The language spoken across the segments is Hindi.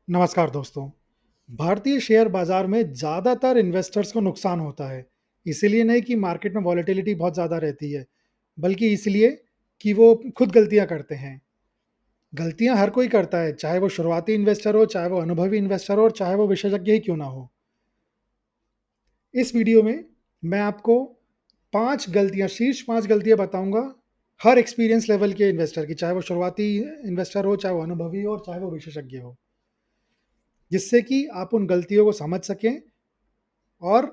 नमस्कार दोस्तों। भारतीय शेयर बाजार में ज़्यादातर इन्वेस्टर्स को नुकसान होता है। इसीलिए नहीं कि मार्केट में वॉलेटिलिटी बहुत ज़्यादा रहती है, बल्कि इसलिए कि वो खुद गलतियाँ करते हैं। गलतियाँ हर कोई करता है, चाहे वो शुरुआती इन्वेस्टर हो, चाहे वो अनुभवी इन्वेस्टर हो और चाहे वो विशेषज्ञ ही क्यों ना हो। इस वीडियो में मैं आपको 5 गलतियाँ, शीर्ष 5 गलतियाँ बताऊँगा, हर एक्सपीरियंस लेवल के इन्वेस्टर की, चाहे वो शुरुआती इन्वेस्टर हो, चाहे वो अनुभवी हो और चाहे वो विशेषज्ञ हो। जिससे कि आप उन गलतियों को समझ सकें और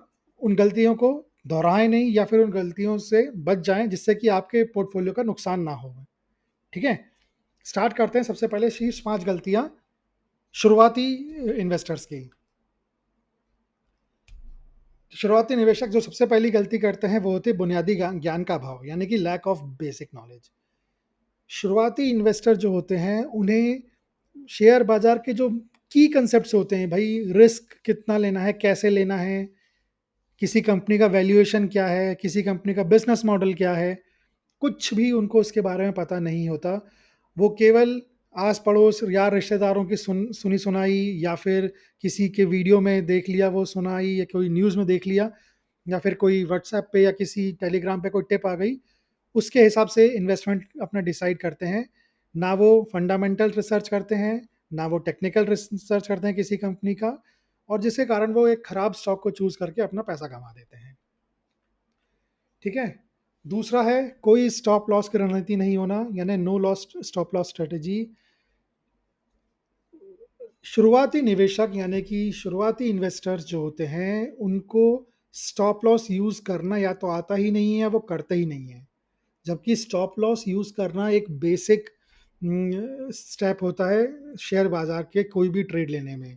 उन गलतियों को दोहराएँ नहीं या फिर उन गलतियों से बच जाएँ जिससे कि आपके पोर्टफोलियो का नुकसान ना हो। ठीक है? स्टार्ट करते हैं सबसे पहले शीर्ष 5 गलतियाँ शुरुआती इन्वेस्टर्स की। शुरुआती निवेशक जो सबसे पहली गलती करते हैं वो होती है बुनियादी ज्ञान का अभाव, यानी कि लैक ऑफ बेसिक नॉलेज। शुरुआती इन्वेस्टर जो होते हैं उन्हें शेयर बाज़ार के जो की कांसेप्ट्स होते हैं, भई रिस्क कितना लेना है, कैसे लेना है, किसी कंपनी का वैल्यूएशन क्या है, किसी कंपनी का बिज़नेस मॉडल क्या है, कुछ भी उनको उसके बारे में पता नहीं होता। वो केवल आस-पड़ोस या रिश्तेदारों की सुनी-सुनाई या फिर किसी के वीडियो में देख लिया वो सुनाई या कोई न्यूज़ में देख लिया या फिर कोई व्हाट्सएप पे या किसी टेलीग्राम पे कोई टिप आ गई, उसके हिसाब से इन्वेस्टमेंट अपना डिसाइड करते हैं। ना वो फंडामेंटल रिसर्च करते हैं, ना वो टेक्निकल रिसर्च करते हैं किसी कंपनी का और जिसके कारण वो एक खराब स्टॉक को चूज़ करके अपना पैसा कमा देते हैं। ठीक है? दूसरा है कोई स्टॉप लॉस की रणनीति नहीं होना, यानी no loss stop loss strategy. शुरुआती निवेशक यानी कि शुरुआती इन्वेस्टर्स जो होते हैं, उनको स्टॉप लॉस यूज़ करना या तो आता ही नहीं है, वो करते ही नहीं है। जबकि स्टॉप लॉस यूज़ करना एक बेसिक स्टेप होता है शेयर बाज़ार के कोई भी ट्रेड लेने में।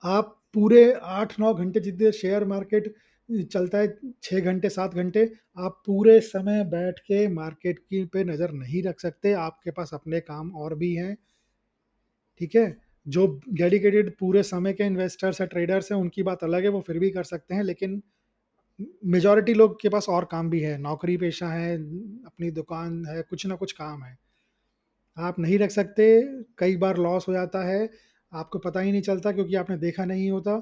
आप पूरे 8-9 घंटे जितने शेयर मार्केट चलता है, 6 घंटे 7 घंटे, आप पूरे समय बैठ के मार्केट की पे नज़र नहीं रख सकते, आपके पास अपने काम और भी हैं, ठीक है? जो डेडिकेटेड पूरे समय के इन्वेस्टर्स हैं, ट्रेडर्स हैं, उनकी बात अलग है, वो फिर भी कर सकते हैं, लेकिन मेजॉरिटी लोग के पास और काम भी है, नौकरी पेशा है, अपनी दुकान है, कुछ ना कुछ काम है। आप नहीं रख सकते, कई बार लॉस हो जाता है, आपको पता ही नहीं चलता क्योंकि आपने देखा नहीं होता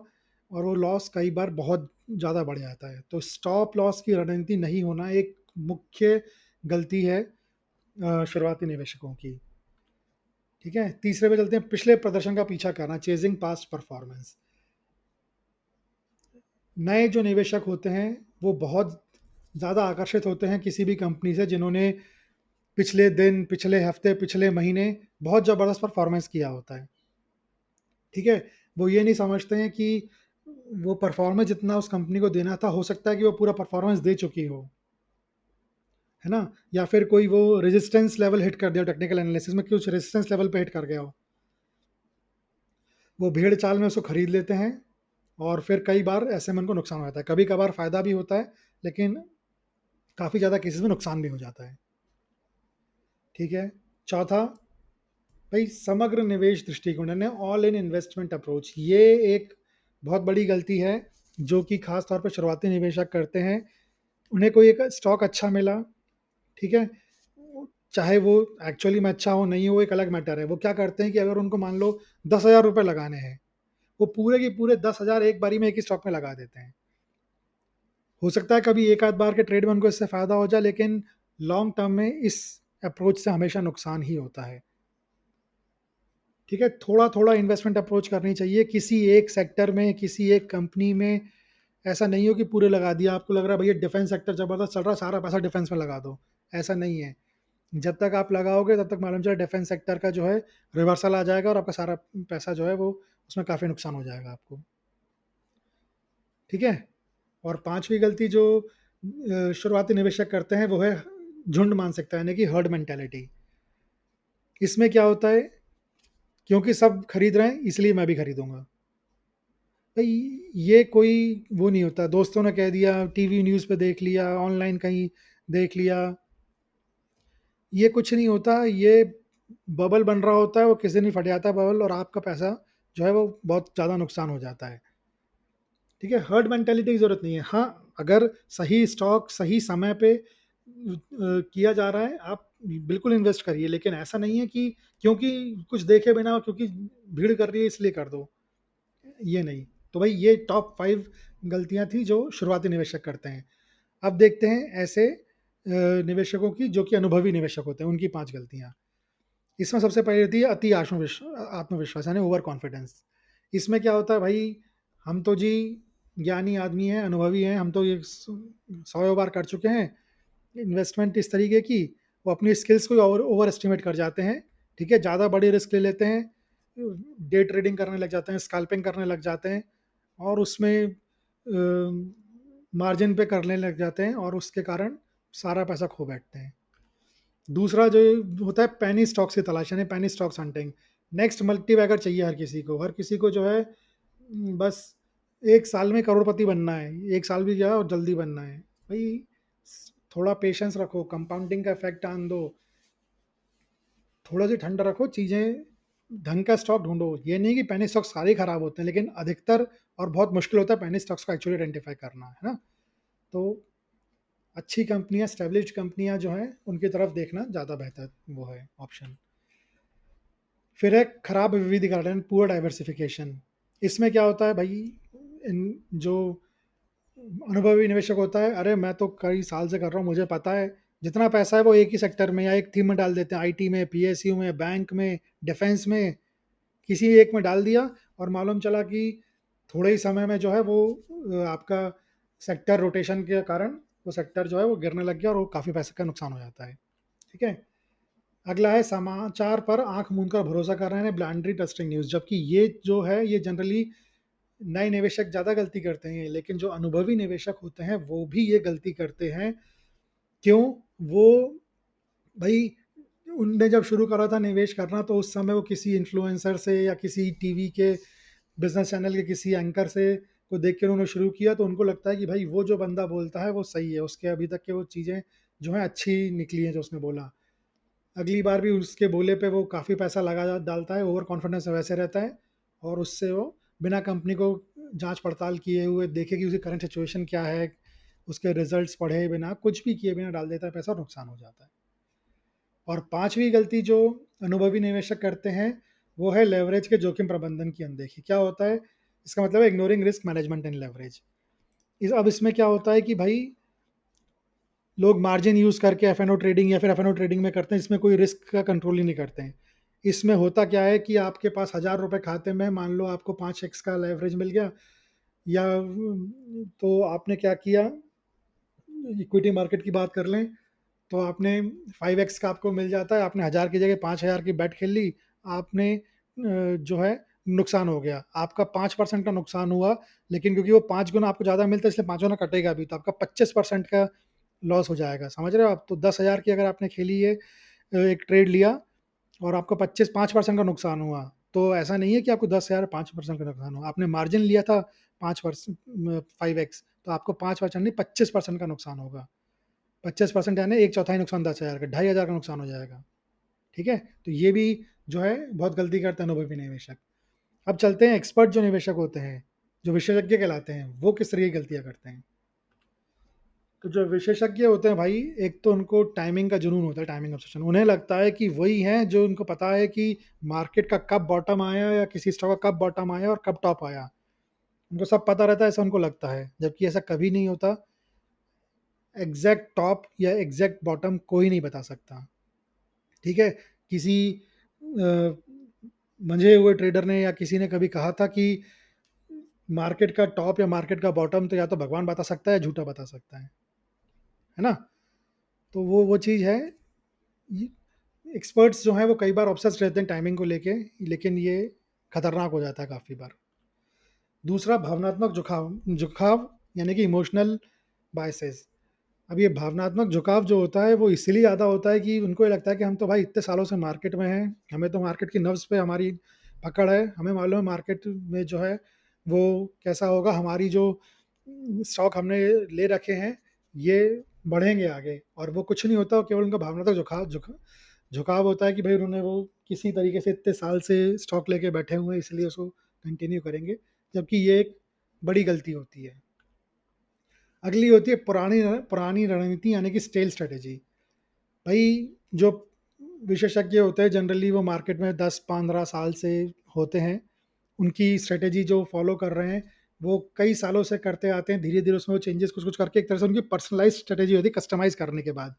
और वो लॉस कई बार बहुत ज़्यादा बढ़ जाता है। तो स्टॉप लॉस की रणनीति नहीं होना एक मुख्य गलती है शुरुआती निवेशकों की। ठीक है? तीसरे पे चलते हैं, पिछले प्रदर्शन का पीछा करना, चेज़िंग पास्ट परफॉर्मेंस। नए जो निवेशक होते हैं, वो बहुत ज़्यादा आकर्षित होते हैं किसी भी कंपनी से जिन्होंने पिछले दिन, पिछले हफ्ते, पिछले महीने बहुत ज़बरदस्त परफॉर्मेंस किया होता है। ठीक है? वो ये नहीं समझते हैं कि वो परफ़ॉर्मेंस जितना उस कंपनी को देना था, हो सकता है कि वो पूरा परफ़ॉर्मेंस दे चुकी हो, है ना? या फिर कोई वो रेजिस्टेंस लेवल हिट कर दिया हो टेक्निकल एनालिसिस में, कुछ रेजिस्टेंस लेवल पे हिट कर गया हो। वो भेड़-चाल में उसको खरीद लेते हैं और फिर कई बार ऐसे में उनको नुकसान हो जाता है। कभी-कभार फ़ायदा भी होता है, लेकिन काफ़ी ज़्यादा केसेज़ में नुकसान भी हो जाता है। ठीक है? चौथा, भई समग्र निवेश दृष्टिकोण यानी ऑल इन इन्वेस्टमेंट अप्रोच, ये एक बहुत बड़ी गलती है, जो कि ख़ास तौर पे शुरुआती निवेशक करते हैं। उन्हें कोई एक स्टॉक अच्छा मिला, ठीक है? चाहे वो एक्चुअली में अच्छा हो, नहीं हो, एक अलग मैटर है। वो क्या करते हैं कि अगर उनको मान लो ₹10,000 लगाने हैं, वो पूरे के पूरे 10,000 एक बारी में एक ही स्टॉक में लगा देते हैं। हो सकता है कभी एक आध बार के ट्रेड में उनको इससे फ़ायदा हो जाए, लेकिन लॉन्ग टर्म में इस अप्रोच से हमेशा नुकसान ही होता है। ठीक है? थोड़ा-थोड़ा इन्वेस्टमेंट अप्रोच करनी चाहिए। किसी एक सेक्टर में, किसी एक कंपनी में ऐसा नहीं हो कि पूरे लगा दिया। आपको लग रहा है भैया डिफेंस सेक्टर ज़बरदस्त चल रहा है, सारा पैसा डिफेंस में लगा दो। ऐसा नहीं है। जब तक आप लगाओगे तब तक मालूम चले डिफेंस सेक्टर का जो है रिवर्सल आ जाएगा और आपका सारा पैसा जो है वो उसमें काफ़ी नुकसान हो जाएगा आपको। ठीक है? और 5वीं गलती जो शुरुआती निवेशक करते हैं वो है झुंड मानसिकता यानी कि हर्ड मेंटालिटी। इसमें क्या होता है, क्योंकि सब खरीद रहे हैं इसलिए मैं भी खरीदूँगा। भई ये कोई वो नहीं होता, दोस्तों ने कह दिया, टीवी न्यूज़ पे देख लिया, ऑनलाइन कहीं देख लिया, ये कुछ नहीं होता, ये बबल बन रहा होता है, वो किसी दिन फट जाता है बबल और आपका पैसा जो है वो बहुत ज़्यादा नुकसान हो जाता है। ठीक है? हर्ड मेंटालिटी की ज़रूरत नहीं है। हाँ, अगर सही स्टॉक सही समय पे किया जा रहा है, आप बिल्कुल इन्वेस्ट करिए, लेकिन ऐसा नहीं है कि क्योंकि कुछ देखे बिना, क्योंकि भीड़ कर रही है इसलिए कर दो, ये नहीं। तो भाई ये टॉप 5 गलतियाँ थी जो शुरुआती निवेशक करते हैं। अब देखते हैं ऐसे निवेशकों की जो कि अनुभवी निवेशक होते हैं, उनकी 5 गलतियाँ। इसमें सबसे पहली होती है अति आत्मविश्वास, यानी ओवर कॉन्फिडेंस। इसमें क्या होता है भाई, हम तो जी ज्ञानी आदमी हैं, अनुभवी हैं, हम तो ये सौ बार कर चुके हैं इन्वेस्टमेंट इस तरीके की। वो अपनी स्किल्स को ओवर एस्टिमेट कर जाते हैं, ठीक है, ज़्यादा बड़ी रिस्क ले लेते हैं, डे ट्रेडिंग करने लग जाते हैं, स्कैल्पिंग करने लग जाते हैं, और उसमें मार्जिन पे करने लग जाते हैं, और उसके कारण सारा पैसा खो बैठते हैं। दूसरा जो होता है पेनी स्टॉक्स की तलाश, यानी penny stocks hunting. Next multibagger चाहिए हर किसी को, हर किसी को जो है बस एक साल में करोड़पति बनना है, एक साल भी गया और जल्दी बनना है। भाई थोड़ा पेशेंस रखो, कंपाउंडिंग का इफेक्ट आन दो, थोड़ा सी ठंडा रखो, चीज़ें ढंग का स्टॉक ढूंढो। ये नहीं कि पेनी स्टॉक्स सारे खराब होते हैं, लेकिन अधिकतर और बहुत मुश्किल होता है पेनी स्टॉक्स को एक्चुअली आइडेंटिफाई करना, है ना। तो अच्छी कंपनियां, स्टेब्लिश्ड कंपनियां जो हैं उनकी तरफ देखना ज़्यादा बेहतर वो है ऑप्शन। फिर है खराब विविधीकरण, पुअर डाइवर्सिफिकेशन। इसमें क्या होता है भाई, इन जो अनुभवी निवेशक होता है, अरे मैं तो कई साल से कर रहा हूँ, मुझे पता है, जितना पैसा है वो एक ही सेक्टर में या एक थीम में डाल देते हैं, आईटी में, पीएसयू में, बैंक में, डिफेंस में, किसी एक में डाल दिया, और मालूम चला कि थोड़े ही समय में जो है वो आपका सेक्टर रोटेशन के कारण वो सेक्टर जो है वो गिरने लग गया, और वो काफ़ी पैसे का नुकसान हो जाता है, ठीक है। अगला है समाचार पर आंख मूंद कर भरोसा कर रहे हैं, ब्लाइंडली ट्रस्टिंग न्यूज़। जबकि ये जो है ये जनरली नए निवेशक ज़्यादा गलती करते हैं, लेकिन जो अनुभवी निवेशक होते हैं वो भी ये गलती करते हैं। क्यों? वो भाई उनने जब शुरू करा था निवेश करना, तो उस समय वो किसी इन्फ्लुएंसर से या किसी टीवी के बिजनेस चैनल के किसी एंकर से को देख के उन्होंने शुरू किया, तो उनको लगता है कि भाई वो जो बंदा बोलता है वो सही है, उसके अभी तक के वो चीज़ें जो हैं अच्छी निकली हैं जो उसने बोला। अगली बार भी उसके बोले पे वो काफ़ी पैसा लगा डालता है, ओवर कॉन्फिडेंस वैसे रहता है, और उससे वो बिना कंपनी को जांच पड़ताल किए हुए, देखे कि उसकी करंट सिचुएशन क्या है, उसके रिजल्ट्स पढ़े बिना, कुछ भी किए बिना डाल देता है पैसा, और नुकसान हो जाता है। और पांचवी गलती जो अनुभवी निवेशक करते हैं वो है लेवरेज के जोखिम प्रबंधन की अनदेखी। क्या होता है इसका मतलब है इग्नोरिंग रिस्क मैनेजमेंट इन लेवरेज। अब इसमें क्या होता है कि भाई लोग मार्जिन यूज़ करके एफ एन ओ ट्रेडिंग या फिर एफ एन ओ ट्रेडिंग में करते हैं, इसमें कोई रिस्क का कंट्रोल ही नहीं करते हैं। इसमें होता क्या है कि आपके पास 1,000 रुपये खाते में, मान लो आपको 5x का लेवरेज मिल गया, या तो आपने क्या किया, इक्विटी मार्केट की बात कर लें, तो आपने 5x का आपको मिल जाता है, आपने 1,000 की जगह 5,000 की बेट खेल ली, आपने जो है नुकसान हो गया, आपका 5% का नुकसान हुआ। लेकिन क्योंकि वो 5 गुना आपको ज़्यादा मिलता है, इसलिए 5 गुना कटेगा भी, तो आपका 25% का लॉस हो जाएगा, समझ रहे हो आप। तो 10,000 की अगर आपने खेली है, एक ट्रेड लिया, और आपको 5% का नुकसान हुआ, तो ऐसा नहीं है कि आपको 10,000 5% का नुकसान हुआ, आपने मार्जिन लिया था 5%, 5x, तो आपको 5% नहीं 25% का नुकसान होगा। 25% यानी एक चौथाई नुकसान 10,000 का, 2,500 का नुकसान हो जाएगा, ठीक है। तो ये भी जो है बहुत गलती करते हैं अनुभवी निवेशक। अब चलते हैं एक्सपर्ट जो निवेशक होते हैं, जो विशेषज्ञ कहलाते हैं, वो किस तरह की गलतियां करते हैं। तो जो विशेषज्ञ होते हैं भाई, एक तो उनको टाइमिंग का जुनून होता है, टाइमिंग ऑब्सेशन। उन्हें लगता है कि वही हैं जो उनको पता है कि मार्केट का कब बॉटम आया, या किसी स्टॉक का कब बॉटम आया और कब टॉप आया, उनको सब पता रहता है, ऐसा उनको लगता है, जबकि ऐसा कभी नहीं होता। एग्जैक्ट टॉप या एग्जैक्ट बॉटम कोई नहीं बता सकता, ठीक है। किसी मंझे हुए ट्रेडर ने या किसी ने कभी कहा था कि मार्केट का टॉप या मार्केट का बॉटम तो या तो भगवान बता सकता है, झूठा बता सकता है ना। तो वो चीज़ है। एक्सपर्ट्स जो हैं वो कई बार ऑब्सेस्ड रहते हैं टाइमिंग को लेके, लेकिन ये खतरनाक हो जाता है काफ़ी बार। दूसरा भावनात्मक झुकाव, झुकाव यानी कि इमोशनल बायसेस। अब ये भावनात्मक झुकाव जो होता है वो इसीलिए ज़्यादा होता है कि उनको ये लगता है कि हम तो भाई इतने सालों से मार्केट में हैं, हमें तो मार्केट की नब्ज़ पे हमारी पकड़ है, हमें मालूम है मार्केट में जो है वो कैसा होगा, हमारी जो स्टॉक हमने ले रखे हैं ये बढ़ेंगे आगे, और वो कुछ नहीं होता, केवल उनका भावनात्मक झुकाव होता है कि भाई उन्होंने वो किसी तरीके से इतने साल से स्टॉक लेके बैठे हुए हैं, इसलिए उसको कंटिन्यू करेंगे, जबकि ये एक बड़ी गलती होती है। अगली होती है पुरानी पुरानी रणनीति, यानी कि स्टेल स्ट्रेटेजी। भाई जो विशेषज्ञ होते हैं जनरली वो मार्केट में 10-15 साल से होते हैं। उनकी स्ट्रैटेजी जो फ़ॉलो कर रहे हैं, वो कई सालों से करते आते हैं, धीरे-धीरे उसमें वो चेंजेस कुछ-कुछ करके एक तरह से उनकी पर्सनलाइज़्ड स्ट्रैटेजी होती है कस्टमाइज़ करने के बाद।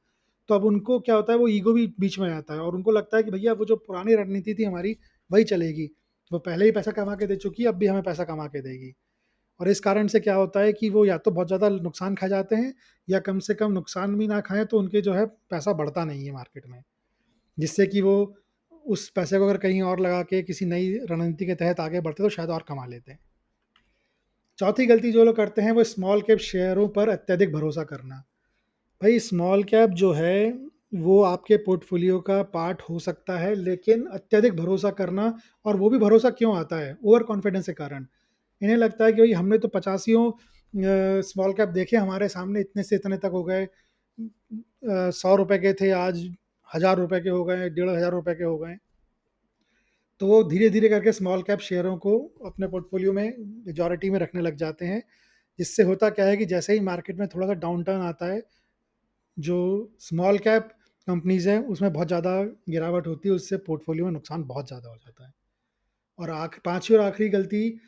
तो अब उनको क्या होता है, वो ईगो भी बीच में आता है और उनको लगता है कि भैया वो जो पुरानी रणनीति थी हमारी, वही चलेगी। वो पहले ही पैसा कमा के दे चुकी है, अब भी हमें पैसा कमा के देगी। और इस कारण से क्या होता है कि वो या तो बहुत ज़्यादा नुकसान खा जाते हैं या कम से कम नुकसान भी ना खाएँ तो उनके जो है पैसा बढ़ता नहीं है मार्केट में। जिससे कि वो उस पैसे को अगर कहीं और लगा के किसी नई रणनीति के तहत आगे बढ़ते तो शायद और कमा लेते हैं। चौथी गलती जो लोग करते हैं वो स्मॉल कैप शेयरों पर अत्यधिक भरोसा करना। भाई स्मॉल कैप जो है वो आपके पोर्टफोलियो का पार्ट हो सकता है लेकिन अत्यधिक भरोसा करना, और वो भी भरोसा क्यों आता है? ओवर कॉन्फिडेंस के कारण। इन्हें लगता है कि भाई हमने तो पचासियों स्मॉल कैप देखे हमारे सामने इतने से इतने तक हो गए, 100 रुपए के थे आज 1000 रुपए के हो गए, 1500 रुपए के हो गए। तो वो धीरे-धीरे करके स्मॉल कैप शेयरों को अपने पोर्टफोलियो में मेजॉरिटी में रखने लग जाते हैं। जिससे होता क्या है कि जैसे ही मार्केट में थोड़ा-सा डाउन टर्न आता है, जो स्मॉल कैप कंपनीज़ हैं, उसमें बहुत ज़्यादा गिरावट होती है, उससे पोर्टफोलियो में नुकसान बहुत ज़्यादा हो जाता है। और 5वीं और आखिरी गलती,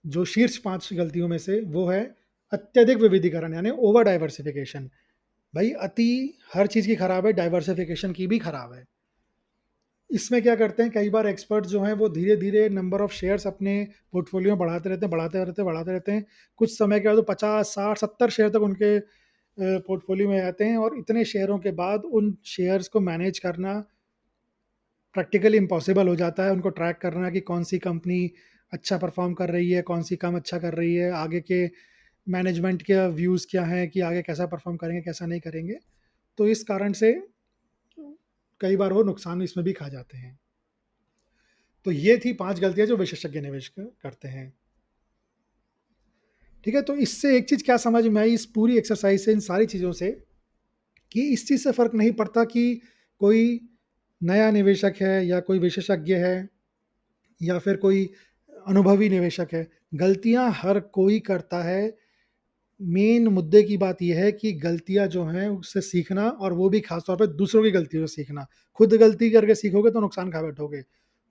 जो शीर्ष 5 गलतियों में से, वो है अत्यधिक विविधीकरण यानी ओवर डाइवर्सिफ़िकेशन। भाई हर चीज़ की खराब है, डाइवर्सिफ़िकेशन की भी खराब है। इसमें क्या करते हैं कई बार एक्सपर्ट जो हैं वो धीरे-धीरे नंबर ऑफ शेयर्स अपने पोर्टफोलियो में बढ़ाते रहते हैं, बढ़ाते रहते हैं, बढ़ाते रहते हैं। कुछ समय के बाद वो 50, 60, 70 शेयर तक उनके पोर्टफोलियो में आते हैं और इतने शेयरों के बाद उन शेयर्स को मैनेज करना प्रैक्टिकली इम्पॉसिबल हो जाता है। उनको ट्रैक करना कि कौन-सी कंपनी अच्छा परफ़ॉर्म कर रही है, कौन-सी कम अच्छा कर रही है, आगे के मैनेजमेंट के व्यूज़ क्या हैं कि आगे कैसा परफ़ॉर्म करेंगे, कैसा नहीं करेंगे। तो इस कारण से कई बार वो नुकसान इसमें भी खा जाते हैं। तो ये थी 5 गलतियाँ जो विशेषज्ञ निवेश करते हैं। ठीक है? तो इससे एक चीज़ क्या समझ में आई इस पूरी एक्सरसाइज़ से, इन सारी चीज़ों से, कि इस चीज़ से फ़र्क नहीं पड़ता कि कोई नया निवेशक है या कोई विशेषज्ञ है या फिर कोई अनुभवी निवेशक है। गलतियाँ हर कोई करता है। मेन मुद्दे की बात ये है कि गलतियाँ जो हैं उससे सीखना, और वो भी ख़ास तौर पे दूसरों की गलतियों से सीखना। खुद गलती करके सीखोगे तो नुकसान खा बैठोगे।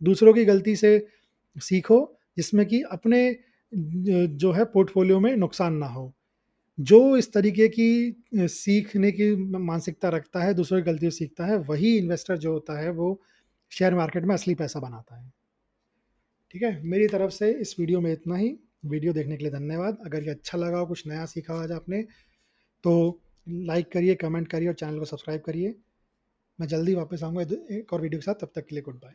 दूसरों की गलती से सीखो जिसमें कि अपने जो है पोर्टफोलियो में नुकसान ना हो। जो इस तरीके की सीखने की मानसिकता रखता है, दूसरों की गलतियों से सीखता है, वही इन्वेस्टर जो होता है वो शेयर मार्केट में असली पैसा बनाता है। ठीक है? मेरी तरफ से इस वीडियो में इतना ही। वीडियो देखने के लिए धन्यवाद। अगर ये अच्छा लगा हो, कुछ नया सीखा हो आज आपने, तो लाइक करिए, कमेंट करिए और चैनल को सब्सक्राइब करिए। मैं जल्दी वापस आऊँगा एक और वीडियो के साथ, तब तक के लिए गुड बाय।